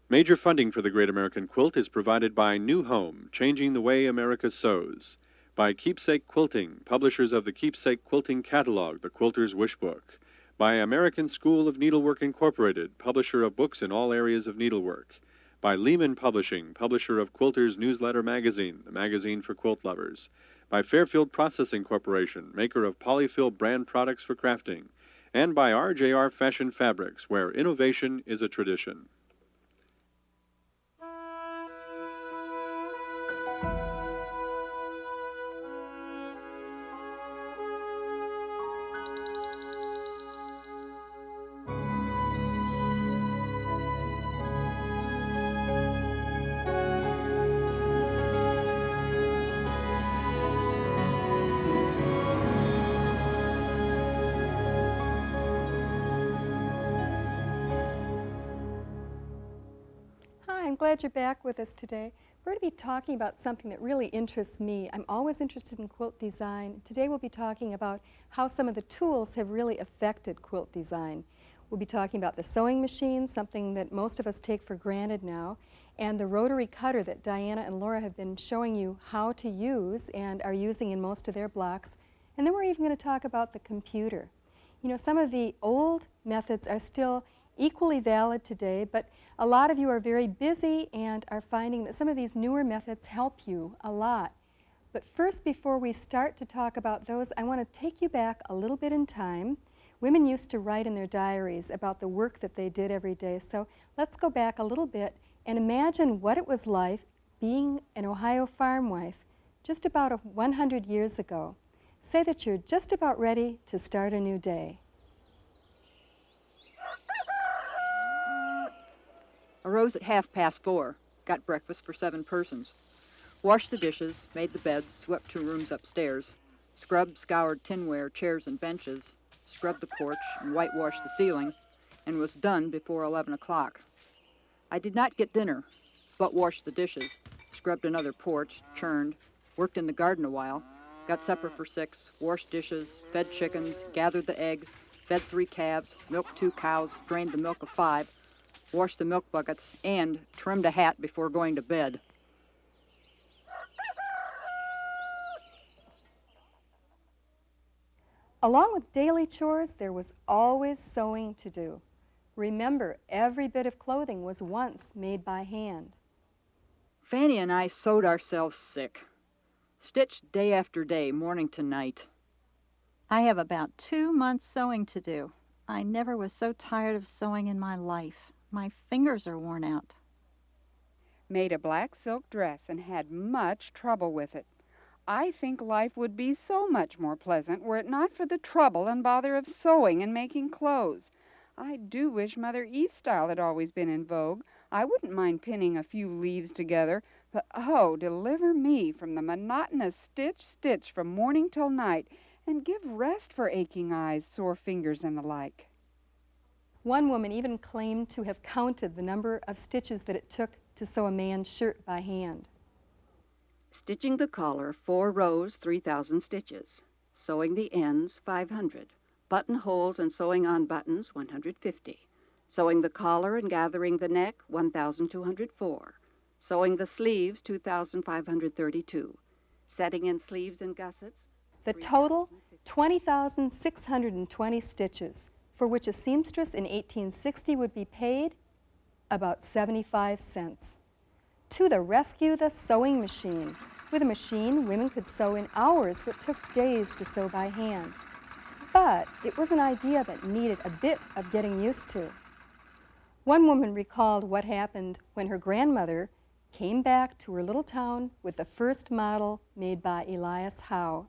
Major funding for the Great American Quilt is provided by New Home, Changing the Way America Sews, by Keepsake Quilting, publishers of the Keepsake Quilting Catalog, the Quilter's Wish Book, by American School of Needlework Incorporated, publisher of books in all areas of needlework, by Lehman Publishing, publisher of Quilter's Newsletter Magazine, the magazine for quilt lovers, by Fairfield Processing Corporation, maker of Polyfill brand products for crafting, and by RJR Fashion Fabrics, where innovation is a tradition. Hi, I'm glad you're back with us today. We're going to be talking about something that really interests me. I'm always interested in quilt design. Today we'll be talking about how some of the tools have really affected quilt design. We'll be talking about the sewing machine, something that most of us take for granted now, and the rotary cutter that Diana and Laura have been showing you how to use and are using in most of their blocks. And then we're even going to talk about the computer. You know, some of the old methods are still equally valid today, but a lot of you are very busy and are finding that some of these newer methods help you a lot. But first, before we start to talk about those, I want to take you back a little bit in time. Women used to write in their diaries about the work that they did every day. So let's go back a little bit and imagine what it was like being an Ohio farm wife just about 100 years ago. Say that you're just about ready to start a new day. Arose at 4:30, got breakfast for 7 persons. Washed the dishes, made the beds, swept 2 rooms upstairs, scrubbed, scoured tinware, chairs, and benches, scrubbed the porch, and whitewashed the ceiling, and was done before 11 o'clock. I did not get dinner, but washed the dishes, scrubbed another porch, churned, worked in the garden a while, got supper for 6, washed dishes, fed chickens, gathered the eggs, fed 3 calves, milked 2 cows, drained the milk of 5, washed the milk buckets, and trimmed a hat before going to bed. Along with daily chores, there was always sewing to do. Remember, every bit of clothing was once made by hand. Fanny and I sewed ourselves sick. Stitched day after day, morning to night. I have about 2 months sewing to do. I never was so tired of sewing in my life. My fingers are worn out. Made a black silk dress and had much trouble with it. I think life would be so much more pleasant were it not for the trouble and bother of sewing and making clothes. I do wish Mother Eve's style had always been in vogue. I wouldn't mind pinning a few leaves together, but oh, deliver me from the monotonous stitch from morning till night, and give rest for aching eyes, sore fingers, and the like. One woman even claimed to have counted the number of stitches that it took to sew a man's shirt by hand. Stitching the collar, 4 rows, 3,000 stitches. Sewing the ends, 500. Buttonholes and sewing on buttons, 150. Sewing the collar and gathering the neck, 1,204. Sewing the sleeves, 2,532. Setting in sleeves and gussets. The total, 20,620 stitches, for which a seamstress in 1860 would be paid about 75 cents. To the rescue, the sewing machine. With a machine, women could sew in hours what took days to sew by hand. But it was an idea that needed a bit of getting used to. One woman recalled what happened when her grandmother came back to her little town with the first model made by Elias Howe.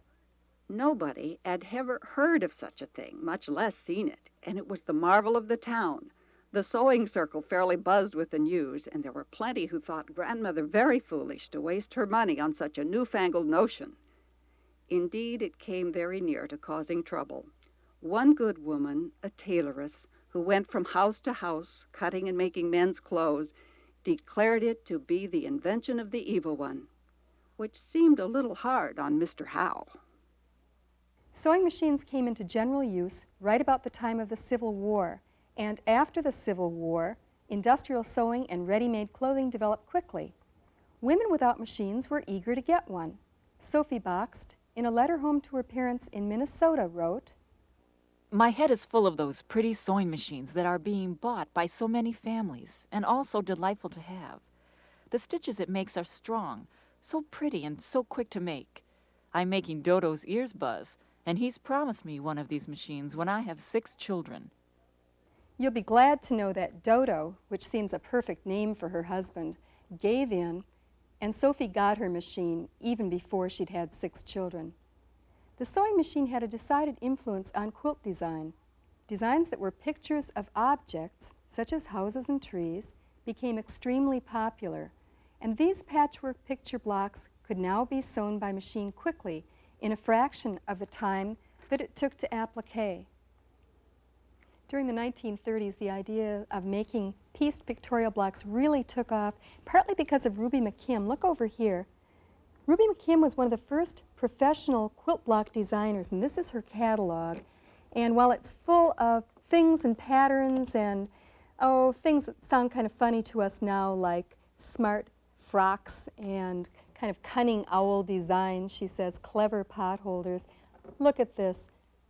Nobody had ever heard of such a thing, much less seen it, and it was the marvel of the town. The sewing circle fairly buzzed with the news, and there were plenty who thought Grandmother very foolish to waste her money on such a newfangled notion. Indeed, it came very near to causing trouble. One good woman, a tailoress, who went from house to house, cutting and making men's clothes, declared it to be the invention of the evil one, which seemed a little hard on Mr. Howe. Sewing machines came into general use right about the time of the Civil War, and after the Civil War, Industrial sewing and ready-made clothing developed quickly. Women without machines were eager to get one. Sophie Boxt, in a letter home to her parents in Minnesota, wrote, My head is full of those pretty sewing machines that are being bought by so many families, and all so delightful to have. The stitches it makes are strong, so pretty and so quick to make. I'm making Dodo's ears buzz, and he's promised me one of these machines when I have 6 children. You'll be glad to know that Dodo, which seems a perfect name for her husband, gave in, and Sophie got her machine even before she'd had 6 children. The sewing machine had a decided influence on quilt design. Designs that were pictures of objects, such as houses and trees, became extremely popular, and these patchwork picture blocks could now be sewn by machine quickly in a fraction of the time that it took to applique. During the 1930s, the idea of making pieced pictorial blocks really took off, partly because of Ruby McKim. Look over here. Ruby McKim was one of the first professional quilt block designers, and this is her catalog. And while it's full of things and patterns and, things that sound kind of funny to us now, like smart frocks and kind of cunning owl designs, she says, clever pot holders. Look at this.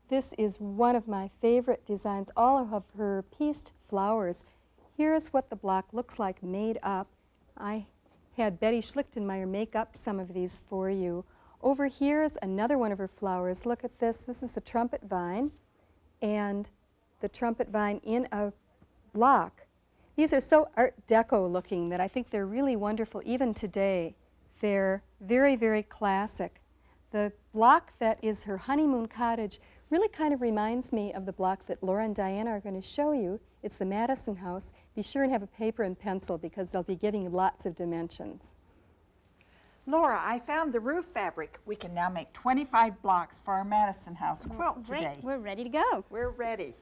This is one of my favorite designs, all of her pieced flowers. Here's what the block looks like made up. I had Betty Schlichtenmeyer make up some of these for you. Over here is another one of her flowers. Look at this. This is the trumpet vine, and the trumpet vine in a block. These are so Art Deco looking that I think they're really wonderful even today. They're very, very classic. The block that is her honeymoon cottage really kind of reminds me of the block that Laura and Diana are going to show you. It's the Madison House. Be sure and have a paper and pencil because they'll be giving you lots of dimensions. Laura, I found the roof fabric. We can now make 25 blocks for our Madison House quilt Great. today. We're ready to go. We're ready.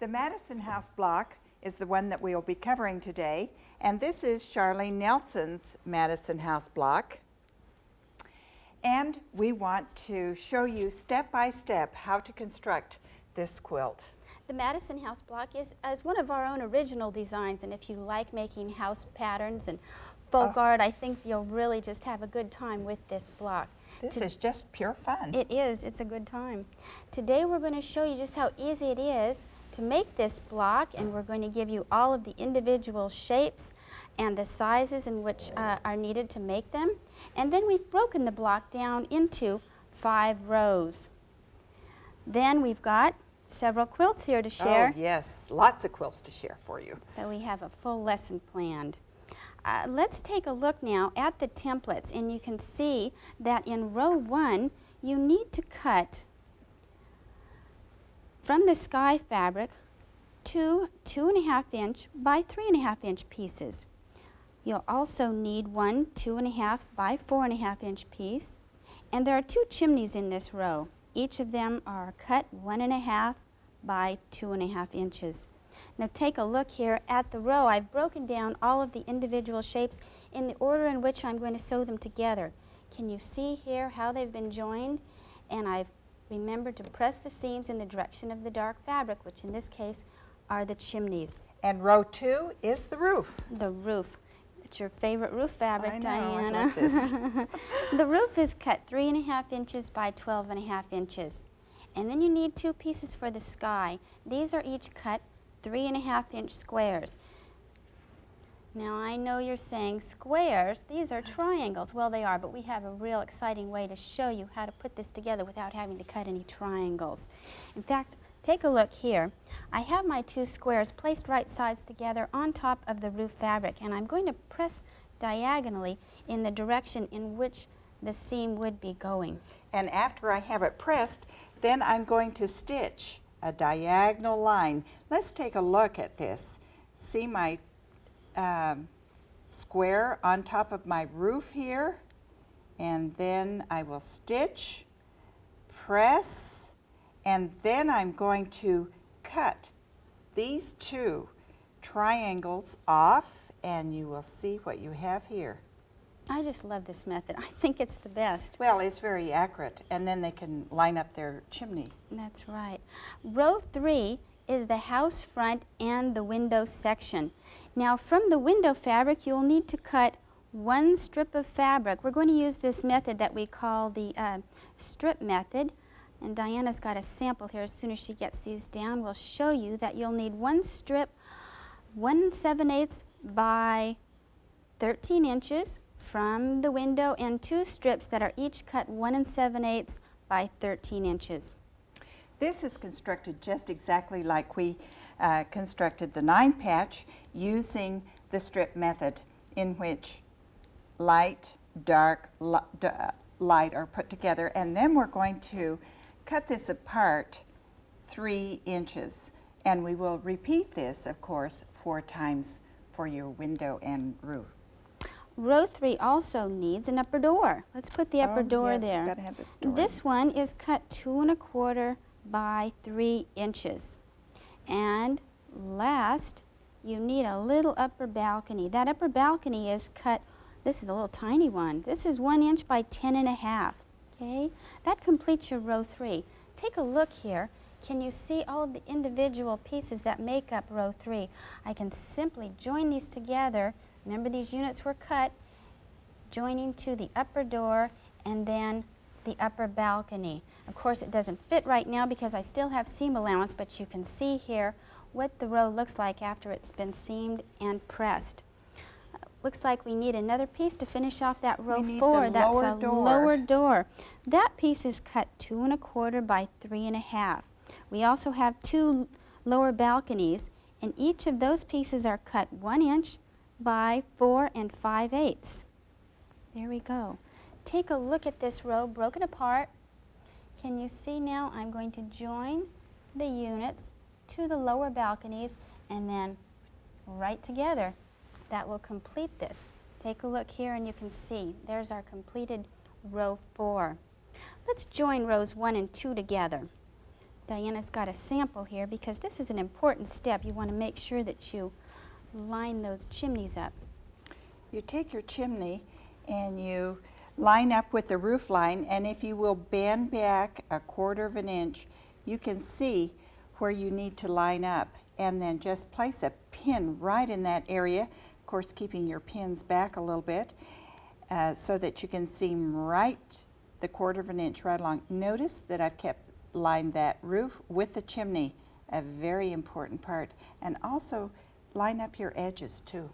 The Madison House block is the one that we'll be covering today, and this is Charlene Nelson's Madison House block. And we want to show you step by step how to construct this quilt. The Madison House block is one of our own original designs, and if you like making house patterns and folk art, I think you'll really just have a good time with this block. This is just pure fun. It is. It's a good time. Today we're going to show you just how easy it is to make this block, and we're going to give you all of the individual shapes and the sizes in which are needed to make them. And then we've broken the block down into 5 rows. Then we've got several quilts here to share. Oh, yes. Lots of quilts to share for you. So we have a full lesson planned. Let's take a look now at the templates, and you can see that in row 1 you need to cut from the sky fabric 2 2.5 inch by 3.5 inch pieces. You'll also need 1 2.5 by 4.5 inch piece, and there are 2 chimneys in this row. Each of them are cut 1.5 by 2.5 inches. Now take a look here at the row. I've broken down all of the individual shapes in the order in which I'm going to sew them together. Can you see here how they've been joined? And I've remembered to press the seams in the direction of the dark fabric, which in this case are the chimneys. And row 2 is the roof. The roof. It's your favorite roof fabric, I know, Diana. I love this. The roof is cut 3.5 inches by 12.5 inches. And then you need 2 pieces for the sky. These are each cut 3.5 inch squares. Now I know you're saying squares, these are triangles. Well, they are, but we have a real exciting way to show you how to put this together without having to cut any triangles. In fact, take a look here. I have my 2 squares placed right sides together on top of the roof fabric, and I'm going to press diagonally in the direction in which the seam would be going. And after I have it pressed, then I'm going to stitch a diagonal line. Let's take a look at this. See my square on top of my roof here, and then I will stitch, press, and then I'm going to cut these 2 triangles off, and you will see what you have here. I just love this method. I think it's the best. Well, it's very accurate, and then they can line up their chimney. That's right. Row 3 is the house front and the window section. Now from the window fabric, you'll need to cut one strip of fabric. We're going to use this method that we call the strip method. And Diana's got a sample here. As soon as she gets these down, we'll show you that you'll need one strip 1 7/8 by 13 inches from the window and 2 strips that are each cut 1 7/8 by 13 inches. This is constructed just exactly like we constructed the 9 patch using the strip method, in which light, dark, light are put together, and then we're going to cut this apart 3 inches, and we will repeat this, of course, 4 times for your window and roof. Row 3 also needs an upper door. Let's put the upper door yes, there. We've got to have this door. This one is cut 2 1/4 by 3 inches. And last, you need a little upper balcony. That upper balcony is cut, this is a little tiny one. This is 1 inch by 10 1/2. Okay, that completes your row 3. Take a look here. Can you see all of the individual pieces that make up row 3? I can simply join these together. Remember, these units were cut, joining to the upper door and then the upper balcony. Of course, it doesn't fit right now because I still have seam allowance, but you can see here what the row looks like after it's been seamed and pressed. Looks like we need another piece to finish off that row 4. That's a lower door. That piece is cut 2 1/4 by 3 1/2. We also have 2 lower balconies, and each of those pieces are cut 1 inch by 4 5/8. There we go. Take a look at this row broken apart. Can you see now? I'm going to join the units to the lower balconies and then right together. That will complete this. Take a look here and you can see there's our completed row 4. Let's join rows 1 and 2 together. Diana's got a sample here because this is an important step. You want to make sure that you line those chimneys up. You take your chimney and you line up with the roof line, and if you will bend back 1/4 inch, you can see where you need to line up, and then just place a pin right in that area, of course keeping your pins back a little bit, so that you can seam right the 1/4 inch right along. Notice that I've lined that roof with the chimney, a very important part, and also line up your edges too.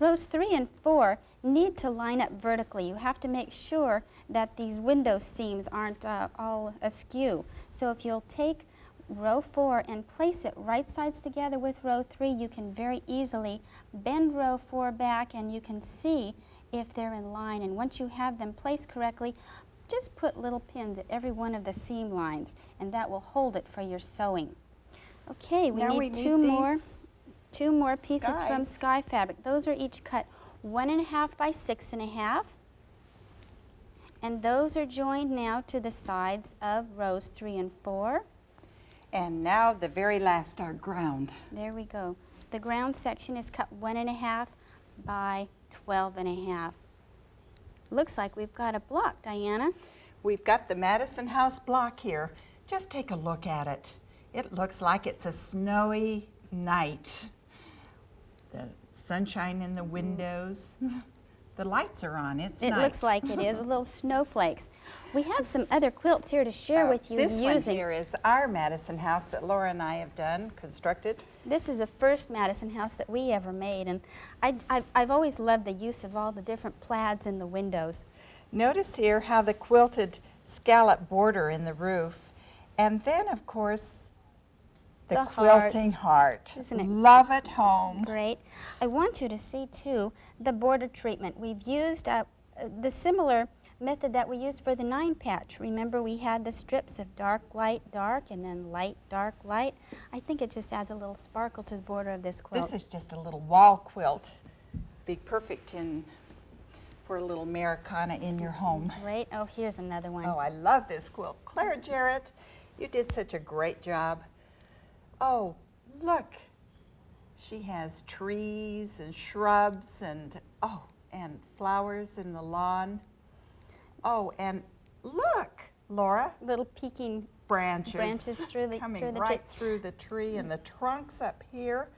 Rows 3 and 4 need to line up vertically. You have to make sure that these window seams aren't all askew. So if you'll take row 4 and place it right sides together with row 3, you can very easily bend row 4 back and you can see if they're in line. And once you have them placed correctly, just put little pins at every one of the seam lines, and that will hold it for your sewing. Okay, we need two more pieces from sky fabric. Those are each cut 1 1/2 by 6 1/2, and those are joined now to the sides of rows 3 and 4. And now the very last, our ground. There we go. The ground section is cut 1 1/2 by 12 1/2. Looks like we've got a block, Diana. We've got the Madison House block here. Just take a look at it. It looks like it's a snowy night. The sunshine in the windows. The lights are on. It's nice. It looks like it is, with little snowflakes. We have some other quilts here to share with you. This one here is our Madison House that Laura and I have constructed. This is the first Madison House that we ever made, and I've always loved the use of all the different plaids in the windows. Notice here how the quilted scallop border in the roof, and then of course the quilting heart. Isn't it? Love at home. Great. I want you to see too the border treatment. We've used the similar method that we used for the 9 patch. Remember, we had the strips of dark, dark, and then light, dark, light. I think it just adds a little sparkle to the border of this quilt. This is just a little wall quilt. Be perfect for a little Americana in your home. Great. Oh, here's another one. Oh, I love this quilt. Claire Jarrett, you did such a great job. Oh, look. She has trees and shrubs and flowers in the lawn. Oh, and look, Laura. Little peeking branches through the coming tree. right through the tree, and the trunks up here.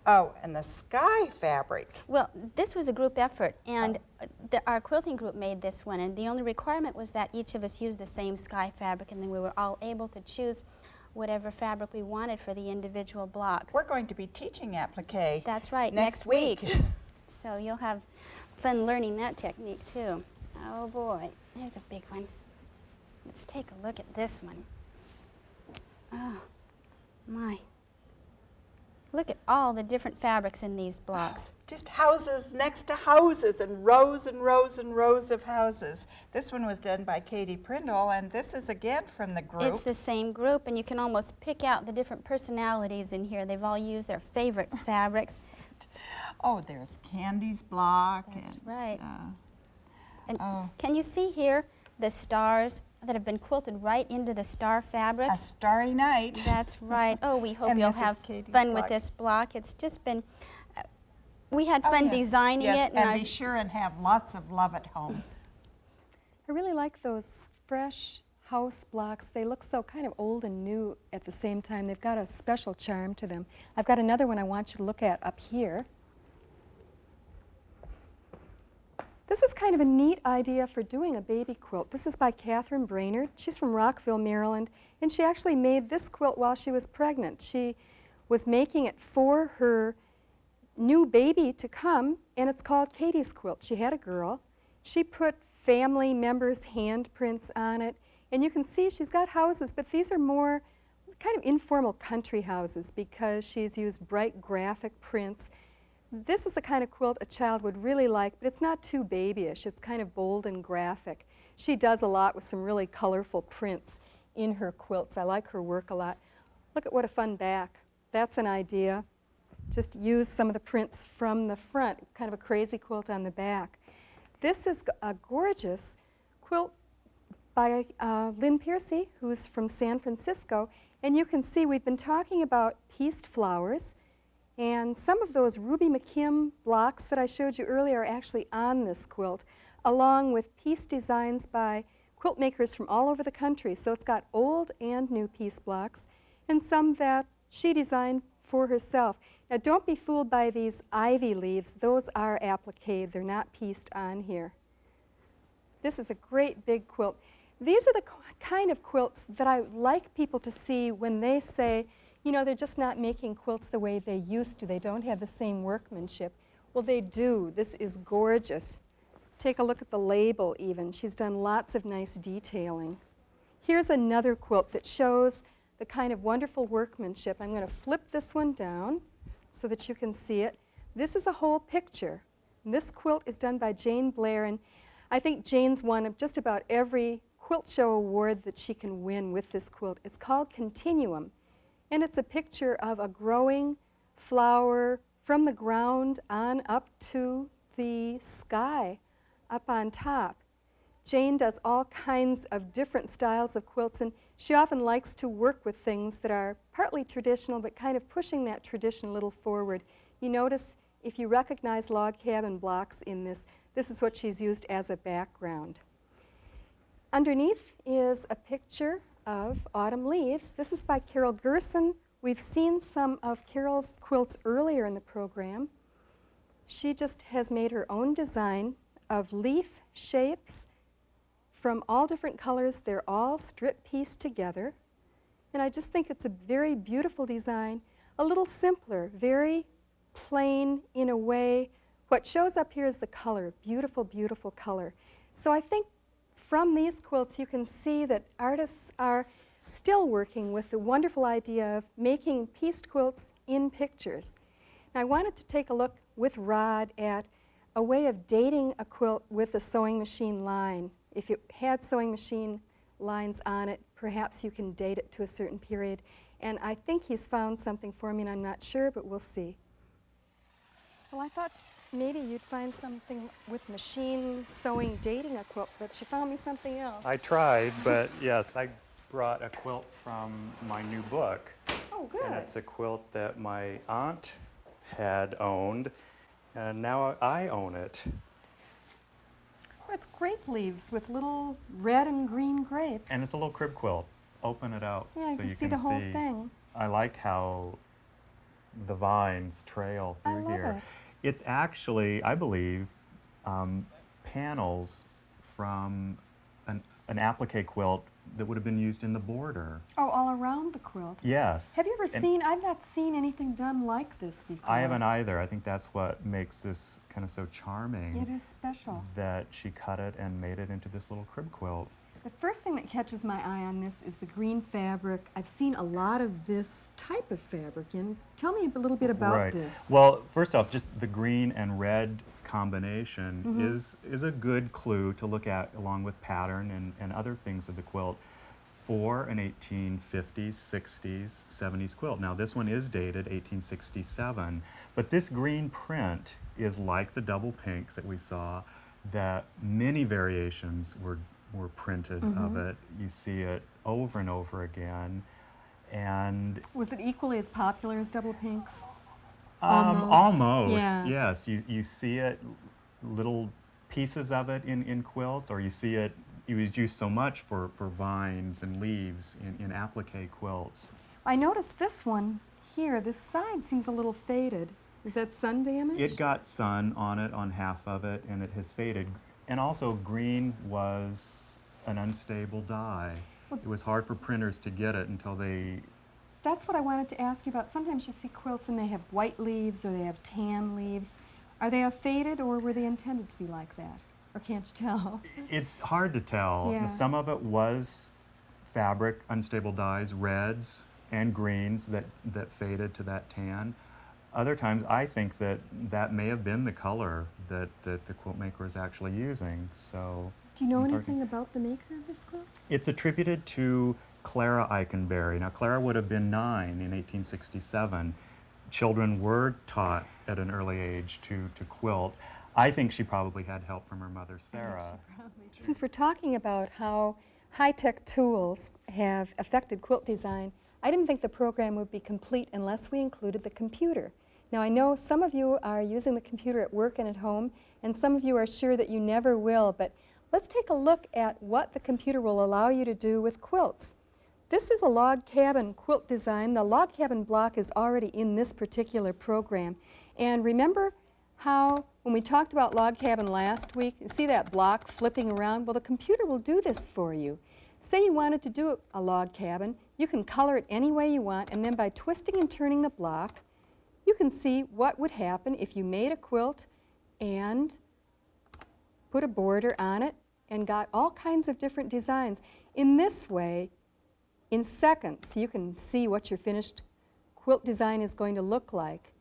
Oh, and the sky fabric. Well, this was a group effort, and our quilting group made this one, and the only requirement was that each of us use the same sky fabric, and then we were all able to choose whatever fabric we wanted for the individual blocks. We're going to be teaching applique. That's right, next week. So you'll have fun learning that technique too. Oh boy, here's a big one. Let's take a look at this one. Oh my. Look at all the different fabrics in these blocks. Just houses next to houses, and rows and rows and rows of houses. This one was done by Katie Prindle, and this is again from the group. It's the same group, and you can almost pick out the different personalities in here. They've all used their favorite fabrics. Oh, there's Candy's block. That's and, right. And oh. can you see here the stars that have been quilted right into the star fabric? A starry night. That's right. Oh, we hope And you'll this is have Katie's fun block. with this block. It's just been, we had Oh, fun yes. designing Yes, it. and I be was- sure and have lots of love at home. I really like those fresh house blocks. They look so kind of old and new at the same time. They've got a special charm to them. I've got another one I want you to look at up here. This is kind of a neat idea for doing a baby quilt. This is by Catherine Brainerd. She's from Rockville, Maryland, and she actually made this quilt while she was pregnant. She was making it for her new baby to come, and it's called Katie's Quilt. She had a girl. She put family members' handprints on it, and you can see she's got houses, but these are more kind of informal country houses because she's used bright graphic prints. This is the kind of quilt a child would really like, but it's not too babyish. It's kind of bold and graphic. She does a lot with some really colorful prints in her quilts. I like her work a lot. Look at what a fun back. That's an idea. Just use some of the prints from the front, kind of a crazy quilt on the back. This is a gorgeous quilt by Lynn Piercy, who's from San Francisco. And you can see we've been talking about pieced flowers. And some of those Ruby McKim blocks that I showed you earlier are actually on this quilt, along with piece designs by quilt makers from all over the country. So it's got old and new piece blocks, and some that she designed for herself. Now don't be fooled by these ivy leaves. Those are applique. They're not pieced on here. This is a great big quilt. These are the kind of quilts that I like people to see when they say, you know, they're just not making quilts the way they used to. They don't have the same workmanship. Well, they do. This is gorgeous. Take a look at the label even. She's done lots of nice detailing. Here's another quilt that shows the kind of wonderful workmanship. I'm going to flip this one down so that you can see it. This is a whole picture. And this quilt is done by Jane Blair, and I think Jane's won just about every quilt show award that she can win with this quilt. It's called Continuum. And it's a picture of a growing flower from the ground on up to the sky up on top. Jane does all kinds of different styles of quilts, and she often likes to work with things that are partly traditional but kind of pushing that tradition a little forward. You notice if you recognize log cabin blocks in this, this is what she's used as a background. Underneath is a picture of autumn leaves. This is by Carol Gerson. We've seen some of Carol's quilts earlier in the program. She just has made her own design of leaf shapes from all different colors. They're all strip pieced together. And I just think it's a very beautiful design, a little simpler, very plain in a way. What shows up here is the color, beautiful, beautiful color. So I think from these quilts, you can see that artists are still working with the wonderful idea of making pieced quilts in pictures. Now, I wanted to take a look with Rod at a way of dating a quilt with a sewing machine line. If it had sewing machine lines on it, perhaps you can date it to a certain period. And I think he's found something for me, and I'm not sure, but we'll see. Well, I thought maybe you'd find something with machine sewing dating a quilt, but you found me something else. I tried, but yes, I brought a quilt from my new book. Oh, good. And it's a quilt that my aunt had owned, and now I own it. Oh, it's grape leaves with little red and green grapes. And it's a little crib quilt. open it out Yeah, so you you can see the whole thing. I like how the vines trail I through love here. it. It's actually, I believe, panels from an applique quilt that would have been used in the border. Oh, all around the quilt. Yes. Have you ever And seen, I've not seen anything done like this before. I haven't either. I think that's what makes this kind of so charming. It is special. That she cut it and made it into this little crib quilt. The first thing that catches my eye on this is the green fabric. I've seen a lot of this type of fabric in. Tell me a little bit about this. Well, first off, just the green and red combination is a good clue to look at along with pattern and other things of the quilt for an 1850s, 60s, 70s quilt. Now this one is dated 1867, but this green print is like the double pinks that we saw, that many variations were printed of it. You see it over and over again. And was it equally as popular as double pinks? Almost, yeah. Yes. You see it, little pieces of it in quilts, or you see it, it was used so much for vines and leaves in applique quilts. I noticed this one here, this side seems a little faded. Is that sun damage? It got sun on it, on half of it, and it has faded. And also green was an unstable dye. It was hard for printers to get it until they... That's what I wanted to ask you about. Sometimes you see quilts and they have white leaves or they have tan leaves. Are they faded or were they intended to be like that? Or can't you tell? It's hard to tell. Yeah. Some of it was fabric, unstable dyes, reds and greens that faded to that tan. Other times I think that may have been the color that the quilt maker is actually using. So do you know anything about the maker of this quilt? It's attributed to Clara Eikenberry. Now, Clara would have been 9 in 1867. Children were taught at an early age to quilt. I think she probably had help from her mother, Sarah. Since we're talking about how high-tech tools have affected quilt design, I didn't think the program would be complete unless we included the computer. Now, I know some of you are using the computer at work and at home, and some of you are sure that you never will, but let's take a look at what the computer will allow you to do with quilts. This is a log cabin quilt design. The log cabin block is already in this particular program. And remember how when we talked about log cabin last week, you see that block flipping around? Well, the computer will do this for you. Say you wanted to do a log cabin, you can color it any way you want, and then by twisting and turning the block, you can see what would happen if you made a quilt and put a border on it and got all kinds of different designs. In this way, in seconds, you can see what your finished quilt design is going to look like.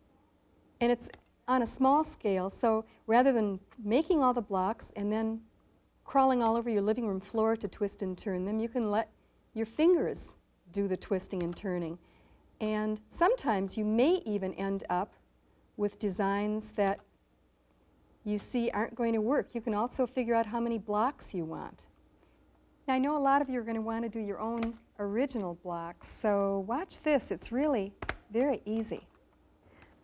And it's on a small scale, so rather than making all the blocks and then crawling all over your living room floor to twist and turn them, you can let your fingers do the twisting and turning. And sometimes you may even end up with designs that you see aren't going to work. You can also figure out how many blocks you want. Now, I know a lot of you are going to want to do your own original blocks, so watch this. It's really very easy.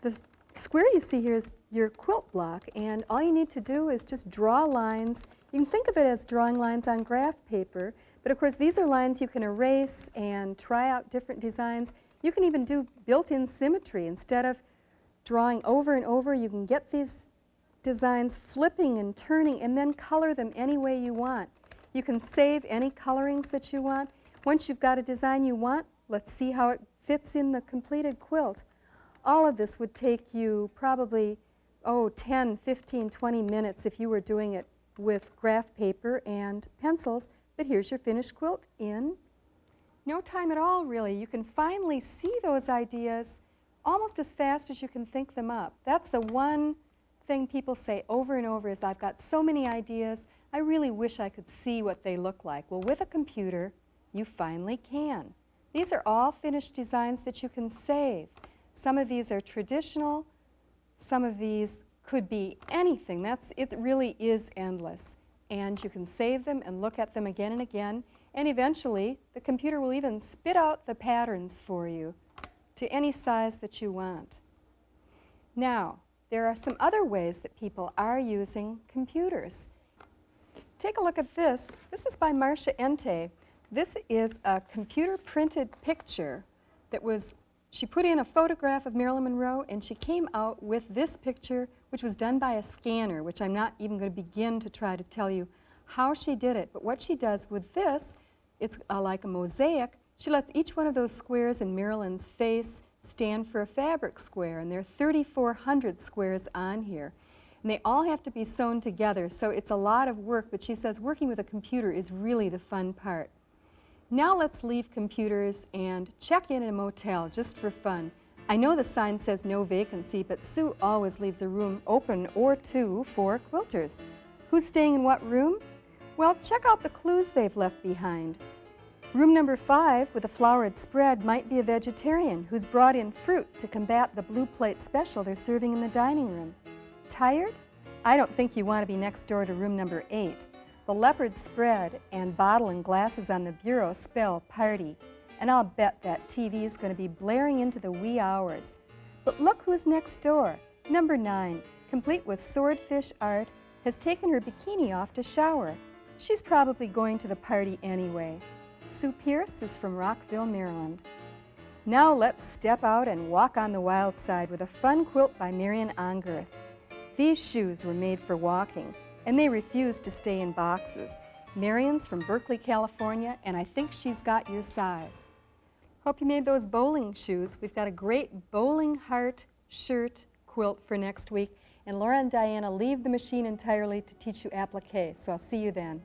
The square you see here is your quilt block, and all you need to do is just draw lines. You can think of it as drawing lines on graph paper, but of course these are lines you can erase and try out different designs. You can even do built-in symmetry. Instead of drawing over and over, you can get these designs flipping and turning and then color them any way you want. You can save any colorings that you want. Once you've got a design you want, let's see how it fits in the completed quilt. All of this would take you probably, 10, 15, 20 minutes if you were doing it with graph paper and pencils, but here's your finished quilt in no time at all, really. You can finally see those ideas almost as fast as you can think them up. That's the one thing people say over and over is, I've got so many ideas, I really wish I could see what they look like. Well, with a computer, you finally can. These are all finished designs that you can save. Some of these are traditional, some of these could be anything. It really is endless. And you can save them and look at them again and again, and eventually the computer will even spit out the patterns for you to any size that you want. Now, there are some other ways that people are using computers. Take a look at this. This is by Marcia Ente. This is a computer printed picture that was, she put in a photograph of Marilyn Monroe and she came out with this picture, which was done by a scanner, which I'm not even going to begin to try to tell you how she did it. But what she does with this, it's like a mosaic. She lets each one of those squares in Marilyn's face stand for a fabric square, and there are 3,400 squares on here. And they all have to be sewn together, so it's a lot of work, but she says working with a computer is really the fun part. Now let's leave computers and check in a motel just for fun. I know the sign says no vacancy, but Sue always leaves a room open or two for quilters. Who's staying in what room? Well, check out the clues they've left behind. Room number 5 with a flowered spread might be a vegetarian who's brought in fruit to combat the blue plate special they're serving in the dining room. Tired? I don't think you want to be next door to room number 8. The leopard spread and bottle and glasses on the bureau spell party, and I'll bet that TV is going to be blaring into the wee hours. But look who's next door. Number 9, complete with swordfish art, has taken her bikini off to shower. She's probably going to the party anyway. Sue Pierce is from Rockville, Maryland. Now let's step out and walk on the wild side with a fun quilt by Marian Ongerth. These shoes were made for walking, and they refuse to stay in boxes. Marian's from Berkeley, California, and I think she's got your size. Hope you made those bowling shoes. We've got a great bowling heart shirt quilt for next week, and Laura and Diana leave the machine entirely to teach you applique, so I'll see you then.